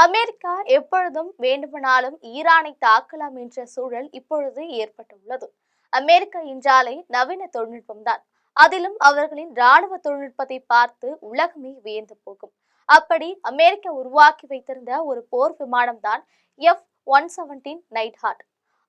America எப்பொழுதும் வேண்டுமானாலும் ஈரானை தாக்கலாம் என்ற சூழல் இப்பொழுது ஏற்பட்டுள்ளது. அமெரிக்கா என்றாலே நவீன தொழில்நுட்பம்தான். அதிலும் அவர்களின் ராணுவ தொழில்நுட்பத்தை பார்த்து உலகமே வியந்து போகும். அப்படி அமெரிக்கா உருவாக்கி வைத்திருந்த ஒரு போர் விமானம் தான் F-117 நைட் ஹார்ட்.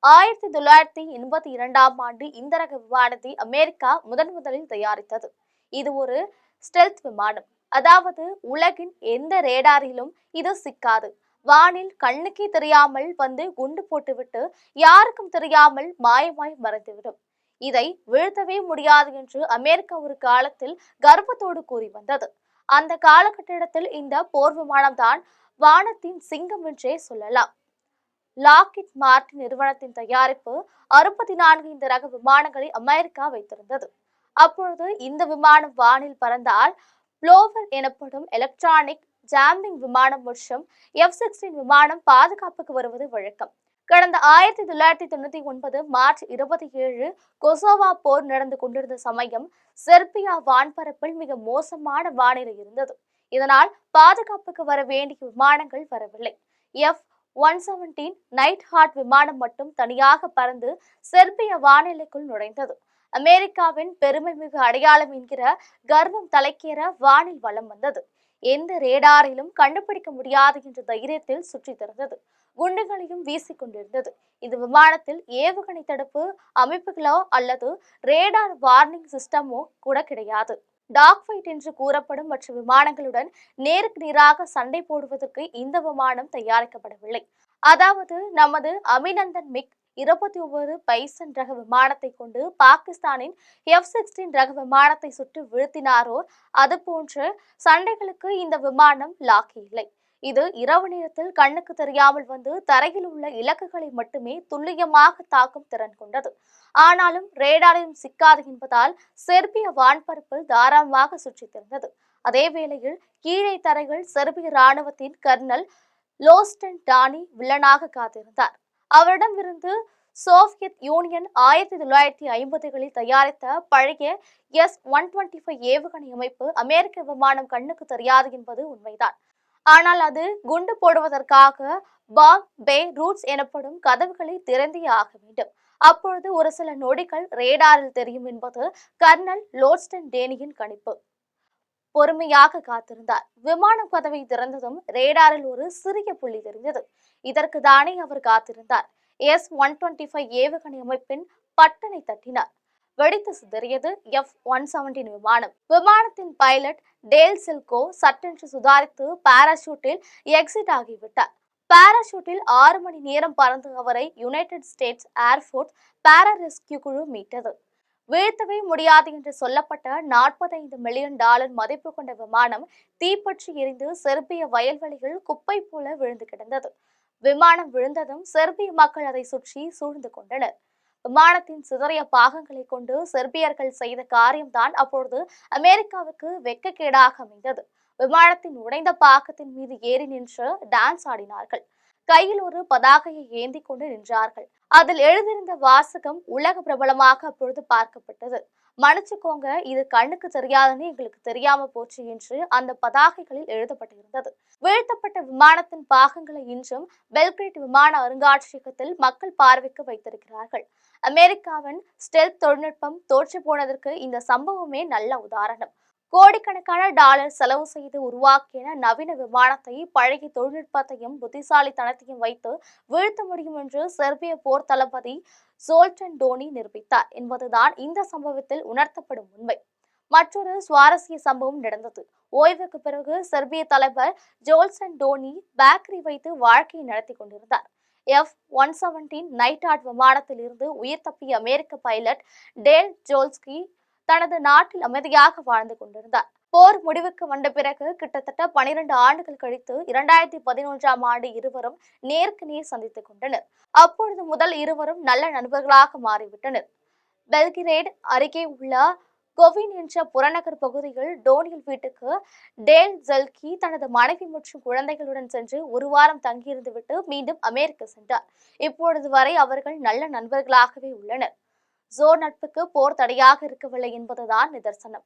1982ஆம் ஆண்டு இந்த ரக விமானத்தை அமெரிக்கா முதலில் தயாரித்தது. இது ஒரு ஸ்டெல்த் விமானம். அதாவது உலகின் எந்த ரேடாரிலும் இது சிக்காது. வானில் கண்ணுக்கே தெரியாமல் வந்து குண்டு போட்டுவிட்டு யாருக்கும் தெரியாமல் மாயமாய் மறைந்துவிடும். இதை வீழ்த்தவே முடியாது என்று அமெரிக்கா ஒரு காலத்தில் கர்வத்தோடு கூறி வந்தது. அந்த காலகட்டத்தில் இந்த போர் விமானம் தான் வானத்தின் சிங்கம் என்றே சொல்லலாம். லாக்ஹீட் மார்டின் நிறுவனத்தின் தயாரிப்பு 64 இந்த ரக விமானங்களை அமெரிக்கா வைத்திருந்தது. அப்பொழுது இந்த விமானம் வானில் பறந்தால் ப்ளோவர் எனப்படும் எலக்ட்ரானிக் ஜாம்பிங் விமானம் மற்றும் F-16 விமானம் பாதுகாப்புக்கு வருவது வழக்கம். கடந்த 1999 மார்ச் 27 கொசோவா போர் நடந்து கொண்டிருந்த சமயம் செர்பியா வான்பரப்பில் மிக மோசமான வானிலை இருந்தது. இதனால் பாதுகாப்புக்கு வர வேண்டிய விமானங்கள் வரவில்லை. F-117 நைட் ஹார்ட் விமானம் மட்டும் தனியாக பறந்து செர்பிய வானிலைக்குள் நுழைந்தது. அமெரிக்காவின் பெருமைமிகு அடையாளம் என்கிற கர்வம் தலைக்கேற வானில் வலம் வந்தது. எந்த ரேடாரிலும் கண்டுபிடிக்க முடியாது என்ற தைரியத்தில் சுற்றி திறந்தது. குண்டுகளையும் வீசிக்கொண்டிருந்தது. இந்த விமானத்தில் ஏவுகணை தடுப்பு அமைப்புகளோ அல்லது ரேடார் வார்னிங் சிஸ்டமோ கூட கிடையாது. டாக் ஃபைட் என்று கூறப்படும் மற்ற விமானங்களுடன் நேருக்கு நேராக சண்டை போடுவதற்கு இந்த விமானம் தயாரிக்கப்படவில்லை. அதாவது நமது அபிநந்தன் மிக் 29 பைசன் ரக விமானத்தை கொண்டு பாகிஸ்தானின் F-16 ரக விமானத்தை சுட்டு வீழ்த்தினாரோ அது போன்ற சண்டைகளுக்கு இந்த விமானம் லாக்கி இல்லை. இது இரவு நேரத்தில் கண்ணுக்கு தெரியாமல் வந்து தரையில் உள்ள இலக்குகளை மட்டுமே துல்லியமாக தாக்கும் திறன் கொண்டது. ஆனாலும் ரேடாரிலும் சிக்காது என்பதால் செர்பிய வான்பரப்பில் தாராளமாக சுற்றித் திறந்தது. அதே வேளையில் கீழே தரையில் செர்பிய ராணுவத்தின் கர்னல் லோஸ்டன் டானி வில்லனாக காத்திருந்தார். அவரிடமிருந்து சோவியத் யூனியன் 1950களில் தயாரித்த பழைய S-125 ஏவுகணை அமைப்பு அமெரிக்க விமானம் கண்ணுக்கு தெரியாது என்பது உண்மைதான். ஆனால் அது குண்டு போடுவதற்காக பாம் பே ரூட்ஸ் எனப்படும் கதவுகளை திறந்தே ஆக வேண்டும். அப்பொழுது ஒரு சில நொடிகள் ரேடாரில் தெரியும் என்பது கர்னல் லோஸ்டன் டேனியின் கணிப்பு. பொறுமையாக காத்திருந்தார். விமானம் கதவை திறந்ததும் ரேடாரில் ஒரு சிறிய புள்ளி தெரிந்தது. இதற்கு தானே அவர் காத்திருந்தார். S-125 ஏவுகணை அமைப்பின் பட்டனை தட்டினார். வெடித்து சிதறியது F-117 விமானம். விமானத்தின் பைலட் டேல் சில்கோ சட்டென்று சுதாரித்து பாராசூட்டில் எக்ஸிட் ஆகிவிட்டார். பாராசூட்டில் 6 மணி நேரம் பறந்து அவரை யுனைடெட் ஸ்டேட்ஸ் ஏர்போர்ஸ் பாரா ரெஸ்கியூ குழு மீட்டது. வீழ்த்தவே முடியாது என்று சொல்லப்பட்ட $45 மில்லியன் மதிப்பு கொண்ட விமானம் தீப்பற்றி எரிந்து செர்பிய வயல்வெளிகள் குப்பை போல விழுந்து கிடந்தது. விமானம் விழுந்ததும் செர்பிய மக்கள் அதை சுற்றி சூழ்ந்து கொண்டனர். விமானத்தின் சிதறிய பாகங்களை கொண்டு செர்பியர்கள் செய்த காரியம்தான் அப்பொழுது அமெரிக்காவுக்கு வெட்கக்கேடாக அமைந்தது. விமானத்தின் உடைந்த பாகத்தின் மீது ஏறி நின்று டான்ஸ் ஆடினார்கள். கையில் ஒரு பதாகையை ஏந்தி கொண்டு நின்றார்கள். அதில் எழுதியிருந்த வாசகம் உலக பிரபலமாக அப்பொழுது பார்க்கப்பட்டது. மன்னிச்சுக்கோங்க, இது கண்ணுக்கு தெரியாதுன்னு எங்களுக்கு தெரியாம போச்சு என்று அந்த பதாகைகளில் எழுதப்பட்டிருந்தது. வீழ்த்தப்பட்ட விமானத்தின் பாகங்களை இன்றும் பெல்கிரேட் விமான அருங்காட்சியகத்தில் மக்கள் பார்வைக்கு வைத்திருக்கிறார்கள். அமெரிக்காவின் ஸ்டெல்த் தொழில்நுட்பம் தோற்று போனதற்கு இந்த சம்பவமே நல்ல உதாரணம். கோடிக்கணக்கான டாலர் செலவு செய்து உருவாக்கிய நவீன விமானத்தை பழைய தொழில்நுட்பத்தையும் புத்திசாலித்தனத்தையும் வைத்து வீழ்த்த முடியும் என்று செர்பிய போர் தளபதி ஜோல்டன் டோனி நிரூபித்தார் என்பதுதான் இந்த சம்பவத்தில் உணர்த்தப்படும் உண்மை. மற்றொரு சுவாரஸ்ய சம்பவம் நடந்தது. ஓய்வுக்கு பிறகு செர்பிய தலைவர் ஜோல்டன் டோனி பேக்கரி வைத்து வாழ்க்கையை நடத்தி கொண்டிருந்தார். F-117 நைட் ஹார்ட் விமானத்தில் இருந்து உயிர் தப்பிய அமெரிக்க பைலட் டேல் ஜோல்ஸ்கி தனது நாட்டில் அமைதியாக வாழ்ந்து கொண்டிருந்தார். போர் முடிவுக்கு வந்த பிறகு கிட்டத்தட்ட 12 ஆண்டுகள் கழித்து 2011ஆம் ஆண்டு இருவரும் நேருக்கு நேர் சந்தித்துக் கொண்டனர். அப்பொழுது முதல் இருவரும் நல்ல நண்பர்களாக மாறிவிட்டனர். பெல்கிரேட் அருகே உள்ள கோவின் என்ற புறநகர் பகுதியில் டோனியல் வீட்டுக்கு டேல் ஜெல்கி தனது மனைவி மற்றும் குழந்தைகளுடன் சென்று ஒரு வாரம் தங்கியிருந்துவிட்டு மீண்டும் அமெரிக்கா சென்றார். இப்பொழுது வரை அவர்கள் நல்ல நண்பர்களாகவே உள்ளனர். ஜோ நட்புக்கு போர் தடையாக இருக்கவில்லை என்பதுதான் நிதர்சனம்.